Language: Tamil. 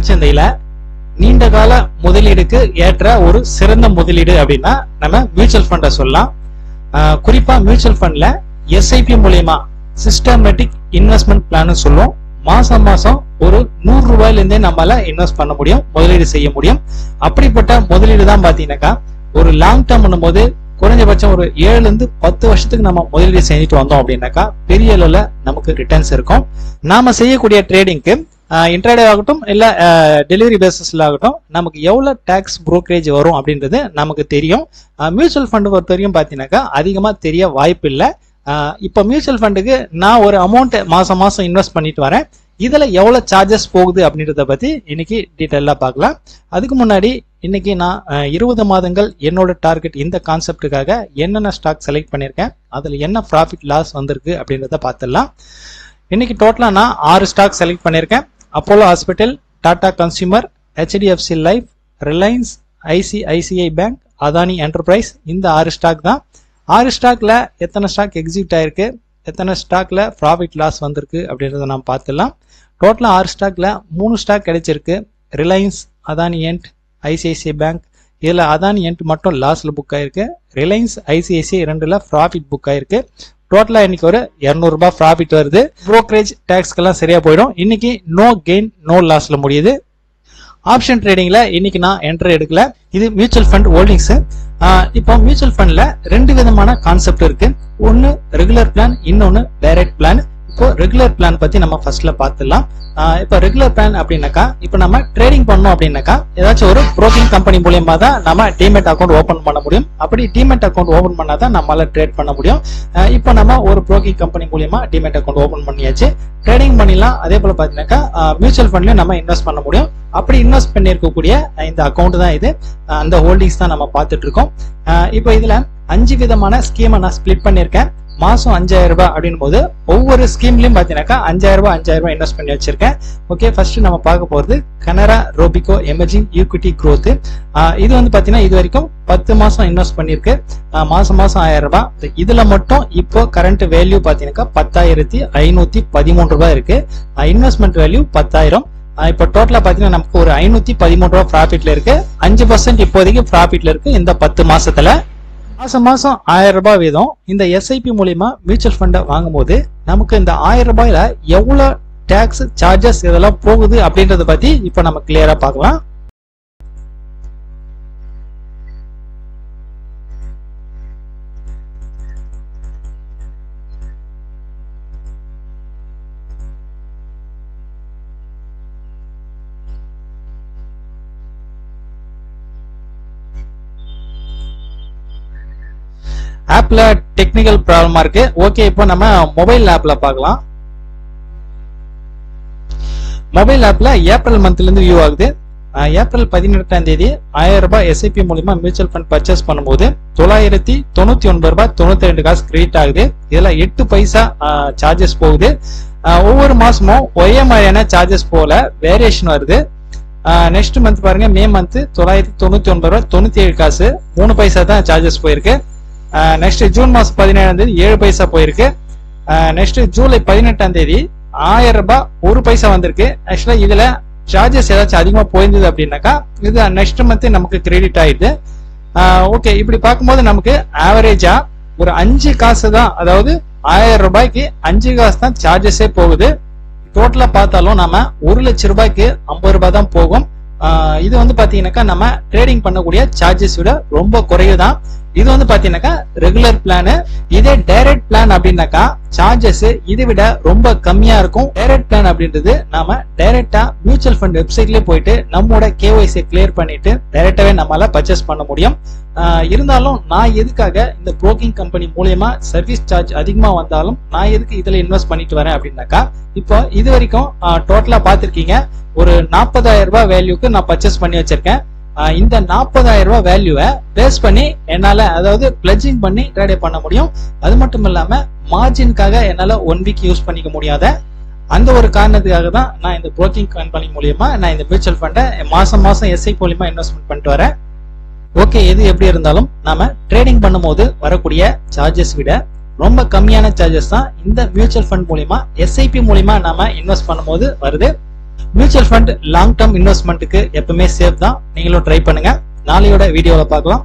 பங்குச்சந்தையில நீண்ட கால முதலீடுக்கு ஏற்ற ஒரு சிறந்த முதலீடு அப்படின்னா நம்ம மியூச்சுவல் ஃபண்டை சொல்லலாம். குறிப்பா மியூச்சுவல் ஃபண்ட்ல எஸ்ஐபி மூலியமா சிஸ்டமேட்டிக் இன்வெஸ்ட்மெண்ட் பிளான் சொல்லுவோம். மாசம் மாசம் ஒரு 100 ரூபாயில இருந்தே நம்மளால இன்வெஸ்ட் பண்ண முடியும், முதலீடு செய்ய முடியும். அப்படிப்பட்ட முதலீடு தான் பாத்தீங்கன்னாக்கா ஒரு லாங் டேர்ம் பண்ணும்போது குறைஞ்சபட்சம் ஒரு 7 இருந்து 10 வருஷத்துக்கு நம்ம முதலீடு செஞ்சுட்டு வந்தோம் அப்படின்னாக்கா பெரிய அளவுல நமக்கு ரிட்டர்ன்ஸ் இருக்கும். நாம செய்யக்கூடிய ட்ரேடிங்க்கு இன்ட்ராடே ஆகட்டும் இல்ல டெலிவரி பேசிஸ்ல ஆகட்டும் நமக்கு எவ்வளவு டாக்ஸ் புரோக்கரேஜ் வரும் அப்படின்றது நமக்கு தெரியும். மியூச்சுவல் ஃபண்ட் பொறுத்த வரைக்கும் பாத்தீங்கன்னாக்கா அதிகமா தெரிய வாய்ப்பு இல்லை. இப்போ மியூச்சுவல் ஃபண்டுக்கு நான் ஒரு அமௌண்ட் மாசம் மாசம் இன்வெஸ்ட் பண்ணிட்டு வரேன். இதுல எவ்வளவு சார்ஜஸ் போகுது அப்படின்றத பத்தி இன்னைக்கு டீட்டெயிலா பார்க்கலாம். அதுக்கு முன்னாடி இன்னைக்கு நான் 20 மாதங்கள் என்னோட டார்கெட் இந்த கான்செப்டுக்காக என்னென்ன ஸ்டாக் செலக்ட் பண்ணியிருக்கேன், அதுல என்ன ப்ராஃபிட் லாஸ் வந்திருக்கு அப்படின்றத பார்த்துடலாம். இன்னைக்கு டோட்டலா நான் 6 ஸ்டாக் செலக்ட் பண்ணியிருக்கேன். Apollo hospital, Tata consumer, HDFC life, Reliance, ICICI bank, Adani enterprise, இந்த 6 ஸ்டாக் தான். 6 ஸ்டாக்ல எத்தனை ஸ்டாக் எக்ஸிக்யூட் ஆயிருக்கு, எத்தனை ஸ்டாக்ல ப்ராஃபிட் லாஸ் வந்திருக்கு அப்படின்றத நாம் பார்த்துடலாம். டோட்டலா 6 ஸ்டாக்ல 3 ஸ்டாக் கிடைச்சிருக்கு. Reliance, Adani end, ICICI bank. இதுல அதானி என்ட் மட்டும் லாஸ்ல புக் ஆயிருக்கு. ரிலையன்ஸ், ICICI 2ல ப்ராஃபிட் புக் ஆயிருக்கு. டோட்டலா இன்னைக்கு ஒரு 200 ரூபாய் ப்ராஃபிட் வருது. புரோக்கரேஜ் டாக்ஸ்க்கெல்லாம் சரியா போயிடும். இன்னைக்கு நோ கெயின் நோ லாஸ்ல முடியுது. ஆப்ஷன் ட்ரேடிங்ல இன்னைக்கு நான் என்ட்ரி எடுக்கல. இது மியூச்சுவல் ஃபண்ட் ஹோல்டிங்ஸ். இப்போ மியூச்சுவல் ஃபண்ட்ல 2 விதமான கான்செப்ட் இருக்கு. ஒன்னு ரெகுலர் பிளான், இன்னொன்னு டைரக்ட் பிளான். இப்போ ரெகுலர் பிளான் பத்தி நம்ம ஃபர்ஸ்ட்ல பார்த்துடலாம். இப்போ ரெகுலர் பிளான் அப்படின்னாக்கா இப்போ நம்ம ட்ரேடிங் பண்ணோம் அப்படின்னாக்கா ஏதாச்சும் ஒரு புரோக்கிங் கம்பெனி மூலியமா தான் நம்ம டிமெட் அக்கௌண்ட் ஓபன் பண்ண முடியும். அப்படி டிமெட் அக்கௌண்ட் ஓபன் பண்ணாதான் நம்மளால ட்ரேட் பண்ண முடியும். இப்போ நம்ம ஒரு புரோக்கிங் கம்பெனி மூலியமா டிமெட் அக்கௌண்ட் ஓபன் பண்ணியாச்சு, ட்ரேடிங் பண்ணிடலாம். அதே போல பாத்தீங்கன்னாக்கா மியூச்சுவல் ஃபண்ட்லயும் நம்ம இன்வெஸ்ட் பண்ண முடியும். அப்படி இன்வெஸ்ட் பண்ணிருக்கக்கூடிய இந்த அக்கௌண்ட் தான் இது. அந்த ஹோல்டிங்ஸ் தான் நம்ம பார்த்துட்டு இருக்கோம். இப்போ இதுல 5 விதமான ஸ்கீமை நான் ஸ்பிளிட் பண்ணிருக்கேன். மாசம் 5000 ரூபாய் அப்படின் போது ஒவ்வொரு ஸ்கீம்லயும் பாத்தீங்கன்னாக்கா 5000 ரூபாய் இன்வெஸ்ட் பண்ணி வச்சிருக்கேன். ஓகே, ஃபர்ஸ்ட் நம்ம பார்க்க போறது கனரா ரோபிகோ எமர்ஜிங் ஈக்விட்டி growth. இது வந்து பாத்தீங்கன்னா இது வரைக்கும் 10 மாசம் இன்வெஸ்ட் பண்ணிருக்கு. மாசம் 1000 ரூபாய். இதுல மட்டும் இப்போ கரண்ட் வேல்யூ பாத்தீங்கன்னாக்கா 10,513 ரூபாய் இருக்கு. Investment value 10,000. இப்போ டோட்டலா பாத்தீங்கன்னா நமக்கு ஒரு 513 ரூபாய் ப்ராஃபிட்ல இருக்கு. 5% இப்போதைக்கு ப்ராஃபிட்ல இருக்கு இந்த 10 மாசத்துல. மாசம் 1000 ரூபாய் வீதம் இந்த எஸ்ஐபி மூலியமா மியூச்சுவல் ஃபண்டை வாங்கும் போது நமக்கு இந்த 1000 ரூபாயில எவ்வளவு டாக்ஸ் சார்ஜஸ் இதெல்லாம் போகுது அப்படின்றத பத்தி இப்ப நம்ம கிளியரா பார்க்கலாம். ஆப்ல டெக்னிக்கல் ப்ராப்ளமா இருக்கு. ஓகே, இப்போ நம்ம மொபைல் ஆப்ல பார்க்கலாம். மொபைல் ஆப்ல ஏப்ரல் மந்த்ல இருந்து வியூ ஆகுது. ஏப்ரல் 18ஆம் தேதி 1000 ரூபாய் எஸ்ஐபி மூலமா மியூச்சுவல் ஃபண்ட் பர்ச்சேஸ் பண்ணும்போது 999 ரூபாய் 92 காசு கிரெடிட் ஆகுது. இதுல 8 பைசா சார்ஜஸ் போகுது. ஒவ்வொரு மாசமும் ஒரே மாதிரியான சார்ஜஸ் போல வேரியேஷன் வருது. நெக்ஸ்ட் மந்த் பாருங்க, மே மந்த் 999 ரூபாய் 97 காசு 3 பைசா தான் சார்ஜஸ் போயிருக்கு. நெக்ஸ்ட் ஜூன் மாசம் 17ஆம் தேதி 7 பைசா போயிருக்கு. நெக்ஸ்ட் ஜூலை 18ஆம் தேதி 1000 ரூபாய் 1 பைசா வந்திருக்கு. ஆக்சுவலா இதுல சார்ஜஸ் ஏதாச்சும் அதிகமா போயிருந்தது அப்படின்னாக்கா இது நெக்ஸ்ட் மந்த் நமக்கு கிரெடிட் ஆயிடுது. ஓகே, இப்படி பார்க்கும்போது நமக்கு ஆவரேஜா ஒரு 5 காசு தான், அதாவது 1000 ரூபாய்க்கு 5 காசு தான் சார்ஜஸே போகுது. டோட்டலா பார்த்தாலும் நம்ம 1 லட்சம் ரூபாய்க்கு 50 ரூபாய் தான் போகும். இது வந்து பாத்தீங்கன்னாக்கா நம்ம ட்ரேடிங் பண்ணக்கூடிய சார்ஜஸ் விட ரொம்ப குறைவுதான். இது வந்து பாத்தீங்கன்னாக்கா ரெகுலர் பிளான். இதே டைரக்ட் பிளான் அப்படின்னாக்கா சார்ஜஸ் இதை விட ரொம்ப கம்மியா இருக்கும். டைரக்ட் பிளான் அப்படின்றது நாம டைரக்டா மியூச்சுவல் ஃபண்ட் வெப்சைட்லயே போயிட்டு நம்மோட KYC கிளியர் பண்ணிட்டு டைரக்டாவே நம்மளால பர்ச்சேஸ் பண்ண முடியும். இருந்தாலும் நான் எதுக்காக இந்த புரோக்கிங் கம்பெனி மூலமா சர்வீஸ் சார்ஜ் அதிகமா வந்தாலும் நான் எதுக்கு இதுல இன்வெஸ்ட் பண்ணிட்டு வரேன் அப்படின்னாக்கா இப்போ இது வரைக்கும் டோட்டலா பாத்திருக்கீங்க ஒரு 40,000 ரூபாய் வேல்யூக்கு நான் பர்ச்சேஸ் பண்ணி வச்சிருக்கேன். இந்த 40,000 ரூபாய் வேல்யூவை பேஸ் பண்ணி என்னால அதாவது பிளட்ஜிங் பண்ணி ட்ரேட் பண்ண முடியும். அது மட்டும் இல்லாம மார்ஜினுக்காக என்னால 1 வீக் யூஸ் பண்ணிக்க முடியாத அந்த ஒரு காரணத்துக்காக தான் நான் இந்த புரோக்கிங் கம்பெனி மூலியமா நான் இந்த மியூச்சுவல் ஃபண்டை மாசம் எஸ்ஐபி மூலியமா இன்வெஸ்ட்மெண்ட் பண்ணிட்டு வரேன். ஓகே, எது எப்படி இருந்தாலும் நாம ட்ரேடிங் பண்ணும்போது வரக்கூடிய சார்ஜஸ் விட ரொம்ப கம்மியான சார்ஜஸ் தான் இந்த மியூச்சுவல் ஃபண்ட் மூலியமா எஸ்ஐபி மூலியமா நாம இன்வெஸ்ட் பண்ணும்போது வருது. மியூச்சுவல் ஃபண்ட் லாங் டேர்ம் இன்வெஸ்ட்மெண்ட்டுக்கு எப்பவுமே சேஃப் தான். நீங்களும் ட்ரை பண்ணுங்க. நாளையோட வீடியோல பார்க்கலாம்.